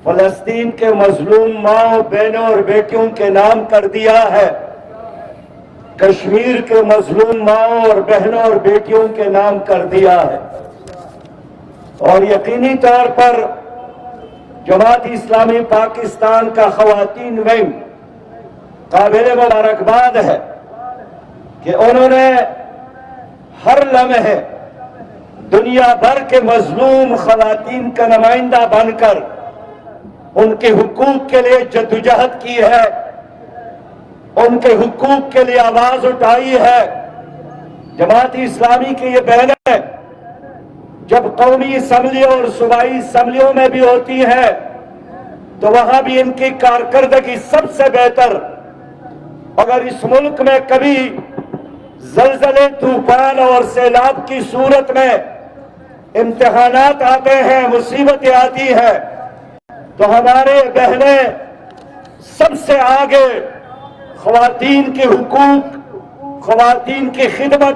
فلسطین کے مظلوم ماؤں بہنوں اور بیٹیوں کے نام کر دیا ہے، کشمیر کے مظلوم ماؤں اور بہنوں اور بیٹیوں کے نام کر دیا ہے۔ اور یقینی طور پر جماعت اسلامی پاکستان کا خواتین ونگ قابل مبارکباد ہے کہ انہوں نے ہر لمحے دنیا بھر کے مظلوم خواتین کا نمائندہ بن کر ان کے حقوق کے لیے جدوجہد کی ہے، ان کے حقوق کے لیے آواز اٹھائی ہے۔ جماعت اسلامی کی یہ بہنیں جب قومی اسمبلی اور صوبائی اسمبلیوں میں بھی ہوتی ہیں تو وہاں بھی ان کی کارکردگی سب سے بہتر۔ اگر اس ملک میں کبھی زلزلے، طوفان اور سیلاب کی صورت میں امتحانات آتے ہیں، مصیبتیں آتی ہیں، تو ہمارے بہنیں سب سے آگے خواتین کے حقوق، خواتین کی خدمت،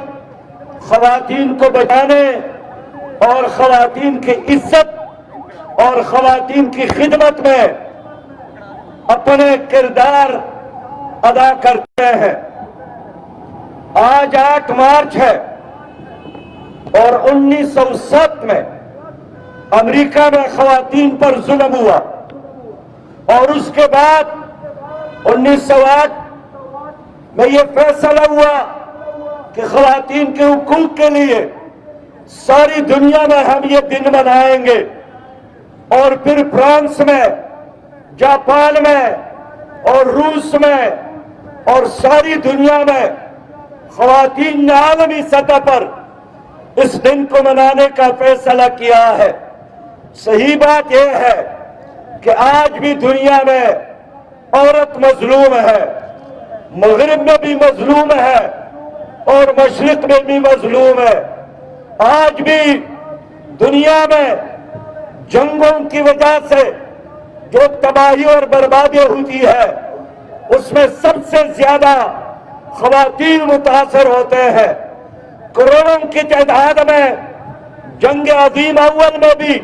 خواتین کو بچانے اور خواتین کی عزت اور خواتین کی خدمت میں اپنے کردار ادا کرتے ہیں۔ آج 8 مارچ ہے اور 1960 میں امریکہ میں خواتین پر ظلم ہوا، اور اس کے بعد 1908 میں یہ فیصلہ ہوا کہ خواتین کے حقوق کے لیے ساری دنیا میں ہم یہ دن منائیں گے، اور پھر فرانس میں، جاپان میں اور روس میں اور ساری دنیا میں خواتین نے عالمی سطح پر اس دن کو منانے کا فیصلہ کیا ہے۔ صحیح بات یہ ہے کہ آج بھی دنیا میں عورت مظلوم ہے، مغرب میں بھی مظلوم ہے اور مشرق میں بھی مظلوم ہے۔ آج بھی دنیا میں جنگوں کی وجہ سے جو تباہی اور بربادی ہوتی ہے اس میں سب سے زیادہ خواتین متاثر ہوتے ہیں۔ کروڑوں کی تعداد میں جنگ عظیم اول میں بھی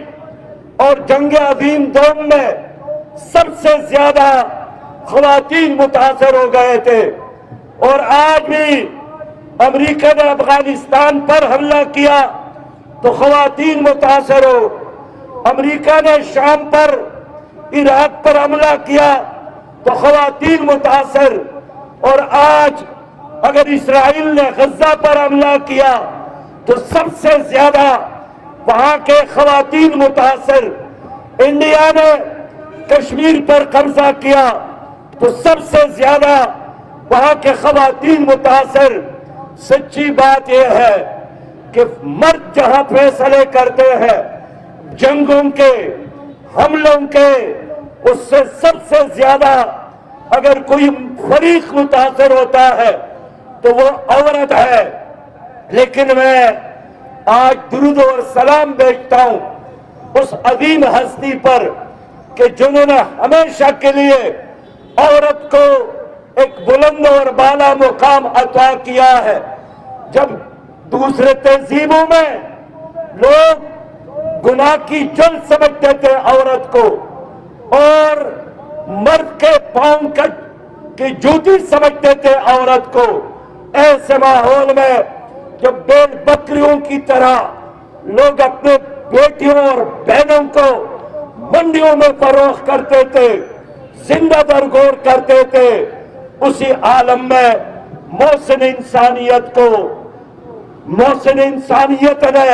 اور جنگ عظیم دوم میں سب سے زیادہ خواتین متاثر ہو گئے تھے، اور آج بھی امریکہ نے افغانستان پر حملہ کیا تو خواتین متاثر ہو، امریکہ نے شام پر، عراق پر حملہ کیا تو خواتین متاثر، اور آج اگر اسرائیل نے غزہ پر حملہ کیا تو سب سے زیادہ وہاں کے خواتین متاثر۔ انڈیا نے کشمیر پر قبضہ کیا تو سب سے زیادہ وہاں کے خواتین متاثر۔ سچی بات یہ ہے کہ مرد جہاں فیصلے کرتے ہیں جنگوں کے، حملوں کے، اس سے سب سے زیادہ اگر کوئی فریق متاثر ہوتا ہے تو وہ عورت ہے۔ لیکن میں آج درود اور سلام بھیجتا ہوں اس عظیم ہستی پر کہ جنہوں نے ہمیشہ کے لیے عورت کو ایک بلند اور بالا مقام عطا کیا ہے۔ جب دوسرے تہذیبوں میں لوگ گناہ کی جل سمجھتے تھے عورت کو اور مرد کے پاؤں کی جوتی سمجھتے تھے عورت کو، ایسے ماحول میں جب بیل بکریوں کی طرح لوگ اپنے بیٹیوں اور بہنوں کو منڈیوں میں فروخت کرتے تھے، زندہ درگور کرتے تھے، اسی عالم میں محسن انسانیت نے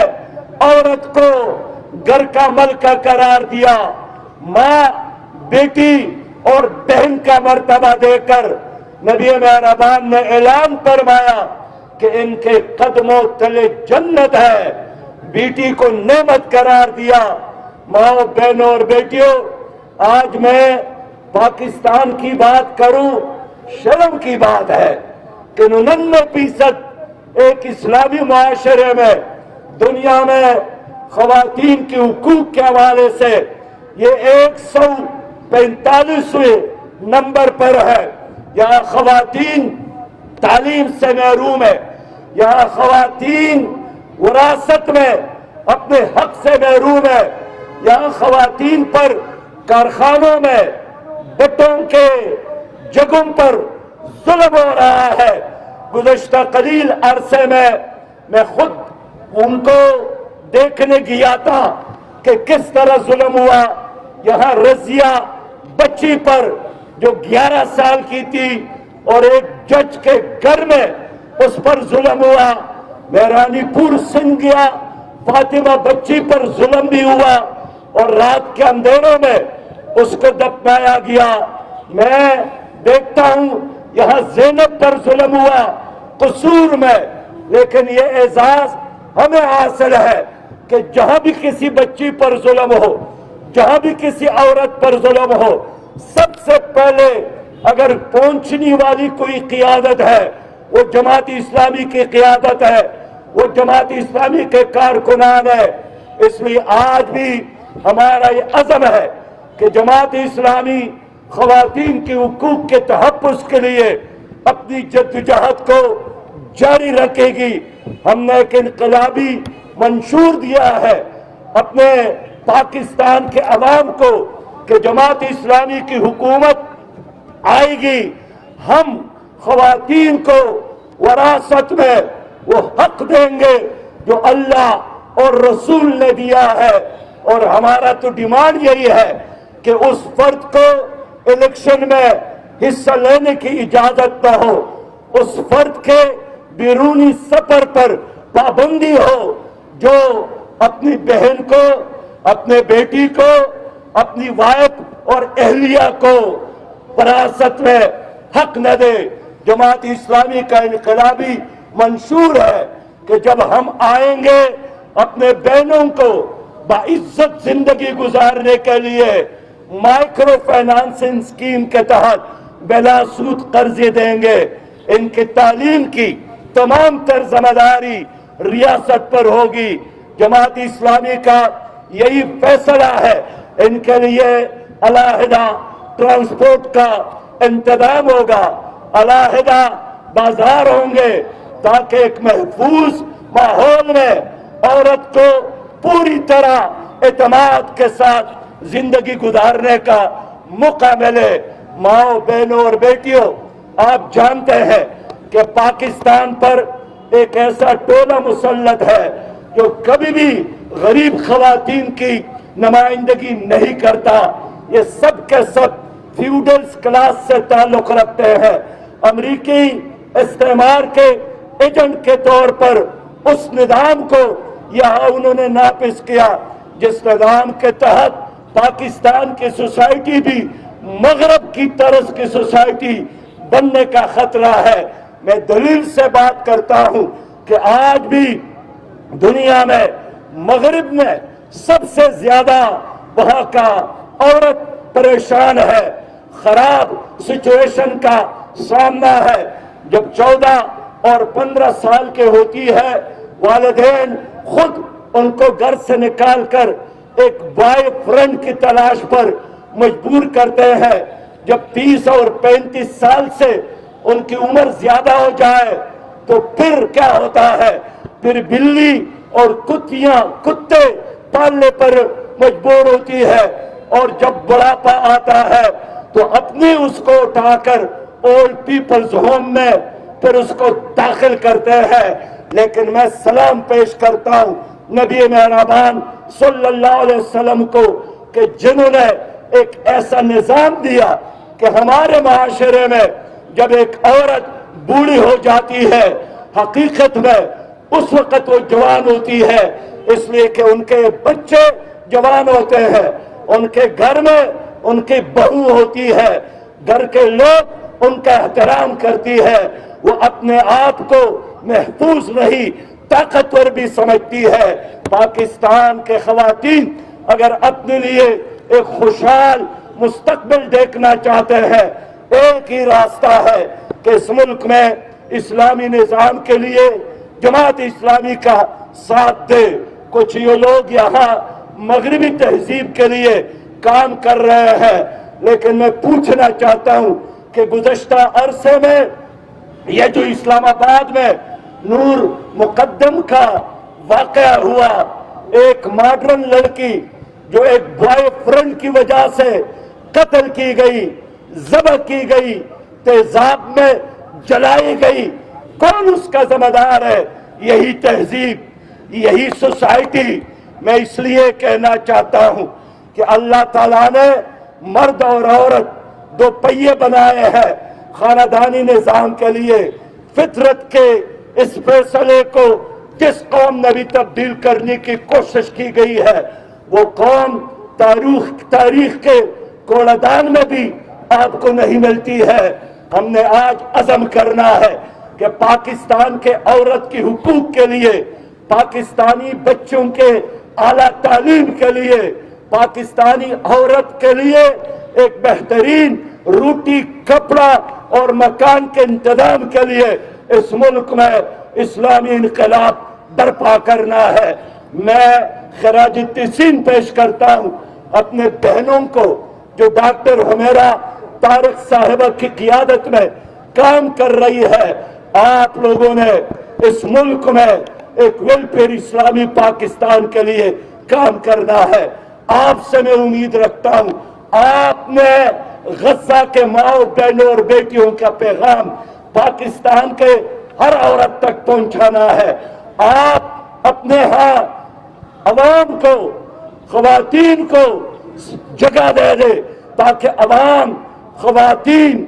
عورت کو گھر کا ملکہ قرار دیا، ماں، بیٹی اور بہن کا مرتبہ دے کر نبی مہربان نے اعلان فرمایا کہ ان کے قدموں تلے جنت ہے، بیٹی کو نعمت قرار دیا۔ ماں، بہنوں اور بیٹیوں، آج میں پاکستان کی بات کروں، شرم کی بات ہے کہ 99% ایک اسلامی معاشرے میں دنیا میں خواتین کے حقوق کے حوالے سے یہ 145ویں نمبر پر ہے۔ یہاں خواتین تعلیم سے محروم ہے، یہاں خواتین وراثت میں اپنے حق سے محروم ہے، یہاں خواتین پر کارخانوں میں بٹوں کے جگہوں پر ظلم ہو رہا ہے۔ گزشتہ قلیل عرصے میں خود ان کو دیکھنے گیا تھا کہ کس طرح ظلم ہوا۔ یہاں رضیہ بچی پر جو 11 سال کی تھی اور ایک جج کے گھر میں اس پر ظلم ہوا۔ میں رانی پور سندھ گیا، فاطمہ بچی پر ظلم بھی ہوا اور رات کے اندھیروں میں اس کو دفنایا گیا۔ میں دیکھتا ہوں یہاں زینب پر ظلم ہوا قصور میں، لیکن یہ اعزاز ہمیں حاصل ہے کہ جہاں بھی کسی بچی پر ظلم ہو، جہاں بھی کسی عورت پر ظلم ہو، سب سے پہلے اگر پہنچنے والی کوئی قیادت ہے وہ جماعت اسلامی کی قیادت ہے، وہ جماعت اسلامی کے کارکنان ہے۔ اس لیے آج بھی ہمارا یہ عزم ہے کہ جماعت اسلامی خواتین کے حقوق کے تحفظ کے لیے اپنی جدوجہد کو جاری رکھے گی۔ ہم نے ایک انقلابی منشور دیا ہے اپنے پاکستان کے عوام کو کہ جماعت اسلامی کی حکومت آئے گی، ہم خواتین کو وراثت میں وہ حق دیں گے جو اللہ اور رسول نے دیا ہے۔ اور ہمارا تو ڈیمانڈ یہی ہے کہ اس فرد کو الیکشن میں حصہ لینے کی اجازت نہ ہو، اس فرد کے بیرونی سفر پر پابندی ہو جو اپنی بہن کو، اپنے بیٹی کو، اپنی وائف اور اہلیہ کو وراثت میں حق نہ دے۔ جماعت اسلامی کا انقلابی منشور ہے کہ جب ہم آئیں گے اپنے بہنوں کو باعزت زندگی گزارنے کے لیے مائکرو فائنانسنگ اسکیم کے تحت بلا سود قرضے دیں گے، ان کی تعلیم کی تمام تر ذمہ داری ریاست پر ہوگی۔ جماعت اسلامی کا یہی فیصلہ ہے، ان کے لیے علیحدہ ٹرانسپورٹ کا انتظام ہوگا، علیحدہ بازار ہوں گے تاکہ ایک محفوظ ماحول میں عورت کو پوری طرح اعتماد کے ساتھ زندگی گزارنے کا موقع ملے۔ ماؤں، بہنوں اور بیٹیوں، آپ جانتے ہیں کہ پاکستان پر ایک ایسا ٹولہ مسلط ہے جو کبھی بھی غریب خواتین کی نمائندگی نہیں کرتا۔ یہ سب کے سب فیوڈلز کلاس سے تعلق رکھتے ہیں، امریکی استعمار کے ایجنٹ کے طور پر اس نظام کو یہاں انہوں نے نافذ کیا جس نظام کے تحت پاکستان کی سوسائٹی بھی مغرب کی طرز کی سوسائٹی بننے کا خطرہ ہے۔ میں دلیل سے بات کرتا ہوں کہ آج بھی دنیا میں مغرب میں سب سے زیادہ وہاں کا عورت پریشان ہے، خراب سچویشن کا سامنا ہے۔ جب 14 اور 15 سال کے ہوتی ہے، والدین خود ان کو گھر سے نکال کر ایک بوائے فرینڈ کی تلاش پر مجبور کرتے ہیں۔ جب 30 اور 35 سال سے ان کی عمر زیادہ ہو جائے تو پھر کیا ہوتا ہے؟ پھر بلی اور کتے پالنے پر مجبور ہوتی ہے، اور جب بڑھاپا آتا ہے تو اپنی اس کو اٹھا کر اولڈ پیپلز ہوم میں پھر اس کو داخل کرتے ہیں۔ لیکن میں سلام پیش کرتا ہوں نبی مہربان صلی اللہ علیہ وسلم کو کہ جنہوں نے ایک ایسا نظام دیا کہ ہمارے معاشرے میں جب ایک عورت بوڑھی ہو جاتی ہے حقیقت میں اس وقت وہ جوان ہوتی ہے، اس لیے کہ ان کے بچے جوان ہوتے ہیں، ان کے گھر میں ان کی بہو ہوتی ہے، گھر کے لوگ ان کا احترام کرتی ہے، وہ اپنے آپ کو محفوظ نہیں طاقتور بھی سمجھتی ہے۔ پاکستان کے خواتین اگر اپنے لیے ایک خوشحال مستقبل دیکھنا چاہتے ہیں، ایک ہی راستہ ہے کہ اس ملک میں اسلامی نظام کے لیے جماعت اسلامی کا ساتھ دے۔ کچھ یہ لوگ یہاں مغربی تہذیب کے لیے کام کر رہے ہیں، لیکن میں پوچھنا چاہتا ہوں کہ گزشتہ عرصے میں یہ جو اسلام آباد میں نور مقدم کا واقعہ ہوا، ایک ماڈرن لڑکی جو ایک بوائے فرینڈ کی وجہ سے قتل کی گئی، ذبح کی گئی، تیزاب میں جلائی گئی، کون اس کا ذمہ دار ہے؟ یہی تہذیب، یہی سوسائٹی۔ میں اس لیے کہنا چاہتا ہوں کہ اللہ تعالیٰ نے مرد اور عورت دو پہیے بنائے ہیں خاندانی نظام کے لیے۔ فطرت کے اس فیصلے کو جس قوم نے بھی تبدیل کرنے کی کوشش کی گئی ہے، وہ قوم تاریخ کے کوڑا دان میں بھی آپ کو نہیں ملتی ہے۔ ہم نے آج عزم کرنا ہے کہ پاکستان کے عورت کی حقوق کے لیے، پاکستانی بچوں کے اعلیٰ تعلیم کے لیے، پاکستانی عورت کے لیے ایک بہترین روٹی، کپڑا اور مکان کے انتظام کے لیے اس ملک میں اسلامی انقلاب برپا کرنا ہے۔ میں خراج تحسین پیش کرتا ہوں اپنے بہنوں کو جو ڈاکٹر حمیرہ طارق صاحبہ کی قیادت میں کام کر رہی ہے۔ آپ لوگوں نے اس ملک میں ایک ویلفیئر اسلامی پاکستان کے لیے کام کرنا ہے۔ آپ سے میں امید رکھتا ہوں آپ نے غزہ کے ماؤں بہنوں اور بیٹیوں کا پیغام پاکستان کے ہر عورت تک پہنچانا ہے۔ آپ اپنے ہاں عوام کو، خواتین کو جگہ دے دے تاکہ عوام، خواتین،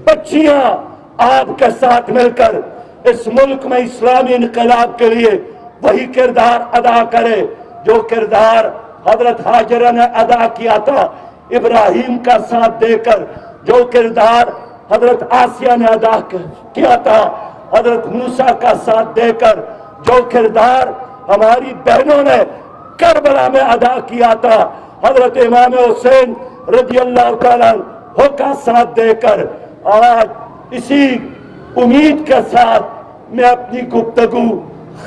بچیاں آپ کے ساتھ مل کر اس ملک میں اسلامی انقلاب کے لیے وہی کردار ادا کرے جو کردار حضرت ہاجرہ نے ادا کیا تھا ابراہیم کا ساتھ دے کر، جو کردار حضرت آسیہ نے ادا کیا تھا حضرت موسیٰ کا ساتھ دے کر، جو کردار ہماری بہنوں نے کربلا میں ادا کیا تھا حضرت امام حسین رضی اللہ تعالیٰ عنہ کا ساتھ دے کر۔ آج اسی امید کے ساتھ میں اپنی گفتگو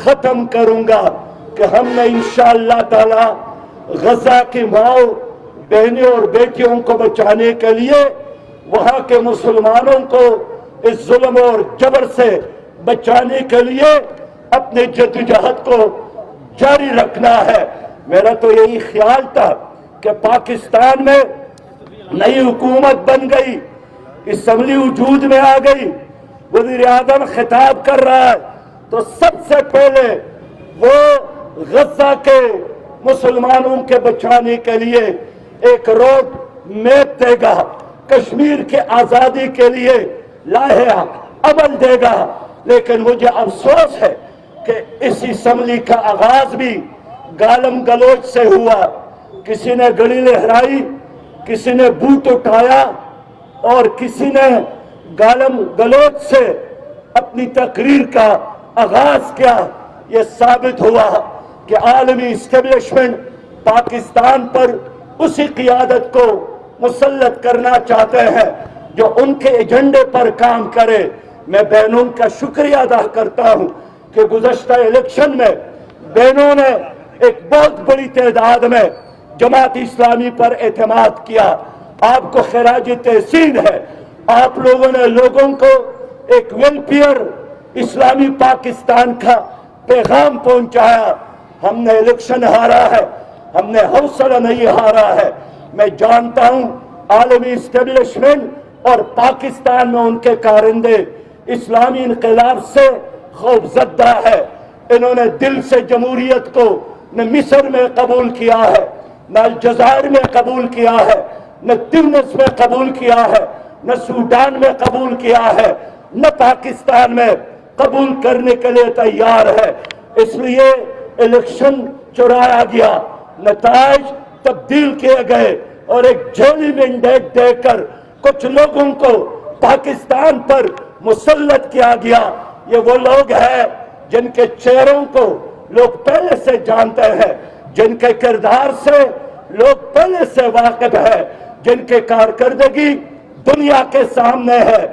ختم کروں گا کہ ہم نے انشاءاللہ تعالی غزہ کی ماؤں، بہنوں اور بیٹیوں کو بچانے کے لیے، وہاں کے مسلمانوں کو اس ظلم اور جبر سے بچانے کے لیے اپنے جدوجہد کو جاری رکھنا ہے۔ میرا تو یہی خیال تھا کہ پاکستان میں نئی حکومت بن گئی، اسمبلی وجود میں آ گئی، وزیر اعظم خطاب کر رہا ہے تو سب سے پہلے وہ غزہ کے مسلمانوں کے بچانے کے لیے ایک روڈ میپ دے گا، کشمیر کے آزادی کے لیے لائحہ عمل دے گا۔ لیکن مجھے افسوس ہے کہ اس اسمبلی کا آغاز بھی گالم گلوچ سے ہوا، کسی نے گڑی لہرائی، کسی نے بوٹ اٹھایا اور کسی نے گالم گلوچ سے اپنی تقریر کا آغاز کیا۔ یہ ثابت ہوا کہ عالمی اسٹیبلشمنٹ پاکستان پر اسی قیادت کو مسلط کرنا چاہتے ہیں جو ان کے ایجنڈے پر کام کرے۔ میں بہنوں کا شکریہ ادا کرتا ہوں کہ گزشتہ الیکشن میں بہنوں نے ایک بہت بڑی تعداد میں جماعت اسلامی پر اعتماد کیا۔ آپ کو خراج تحسین ہے، آپ لوگوں نے لوگوں کو ایک ویلفیئر اسلامی پاکستان کا پیغام پہنچایا۔ ہم نے الیکشن ہارا ہے، ہم نے حوصلہ نہیں ہارا ہے۔ میں جانتا ہوں عالمی اسٹیبلشمنٹ اور پاکستان میں ان کے کارندے اسلامی انقلاب سے خوف زدہ ہے۔ انہوں نے دل سے جمہوریت کو نہ مصر میں قبول کیا ہے، نہ الجزائر میں قبول کیا ہے، نہ تیونس میں قبول کیا ہے، نہ سوڈان میں قبول کیا ہے، نہ پاکستان میں قبول کرنے کے لیے تیار ہے۔ اس لیے الیکشن چرایا گیا، نتائج تبدیل کیے گئے اور ایک جعلی مینڈیٹ دے کر کچھ لوگوں کو پاکستان پر مسلط کیا گیا۔ یہ وہ لوگ ہیں جن کے چہروں کو لوگ پہلے سے جانتے ہیں، جن کے کردار سے لوگ پہلے سے واقف ہیں، جن کے کارکردگی دنیا کے سامنے ہے۔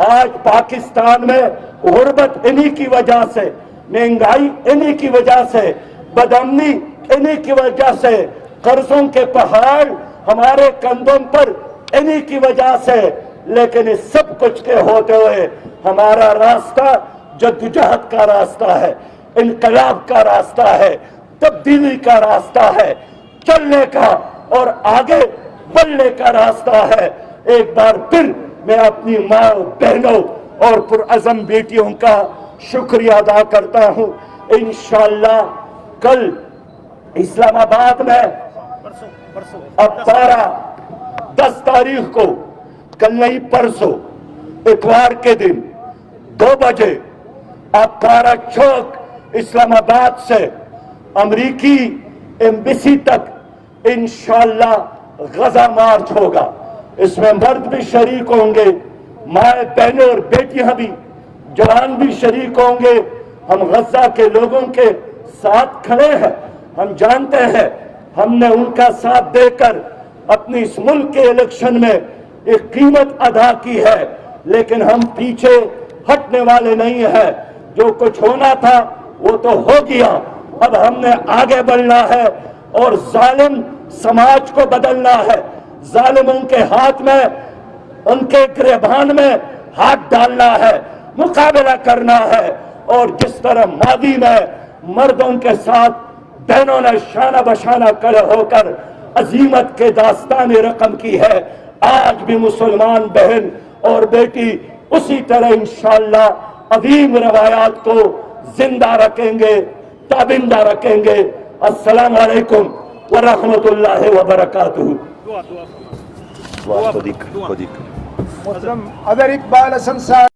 آج پاکستان میں غربت انہی کی وجہ سے، مہنگائی انہی کی وجہ سے، بدامنی انہی کی وجہ سے، قرضوں کے پہاڑ ہمارے کندھوں پر انہی کی وجہ سے، لیکن اس سب کچھ کے ہوتے ہوئے ہمارا راستہ جدوجہد کا راستہ ہے، انقلاب کا راستہ ہے، تبدیلی کا راستہ ہے۔ چلنے کا اور آگے بڑھنے کا راستہ ہے. ایک بار پھر میں اپنی ماں بہنوں اور پرعزم بیٹیوں کا شکریہ ادا کرتا ہوں. انشاءاللہ کل اسلام آباد میں اب 10 تاریخ کو، کل نہیں پرسوں اتوار کے دن 2 بجے اپارا چوک اسلام آباد سے امریکی ایمبیسی تک انشاءاللہ غزہ مارچ ہوگا. اس میں مرد بھی شریک ہوں گے، مائیں بہنیں اور بیٹیاں بھی، جوان بھی شریک ہوں گے. ہم غزہ کے لوگوں کے ساتھ کھڑے ہیں. ہم جانتے ہیں ہم نے ان کا ساتھ دے کر اپنی اس ملک کے الیکشن میں ایک قیمت ادا کی ہے، لیکن ہم پیچھے ہٹنے والے نہیں ہیں. جو کچھ ہونا تھا وہ تو ہو گیا. اب ہم نے آگے بڑھنا ہے اور ظالم سماج کو بدلنا ہے. ظالموں کے ہاتھ میں، ان کے گریبان میں ہاتھ ڈالنا ہے، مقابلہ کرنا ہے. اور جس طرح ماضی میں مردوں کے ساتھ بہنوں نے شانہ بشانہ کھڑے ہو کر عظیمت کے داستان رقم کی ہے، آج بھی مسلمان بہن اور بیٹی اسی طرح انشاءاللہ عظیم روایات کو زندہ رکھیں گے، تابندہ رکھیں گے. السلام علیکم ورحمۃ اللہ وبرکاتہ. محترم اظہر اقبال حسن صاحب